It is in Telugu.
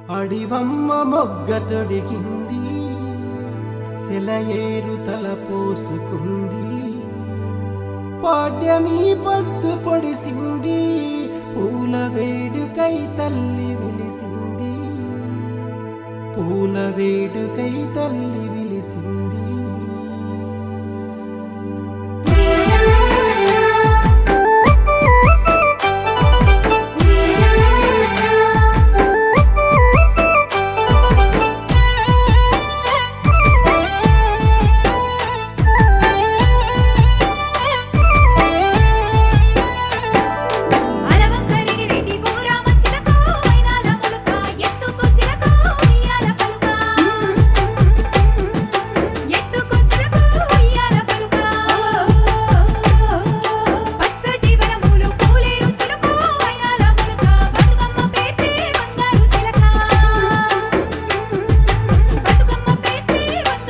అడివమ్మ మొగ్గ తొడిగింది, సెలయేరు తల పోసుకుంది. పాడ్యమీ పొద్దు పొడిసింది, పూల వేడుకై తల్లి విలిసింది. పూల వేడుకై తల్లి విలిసింది.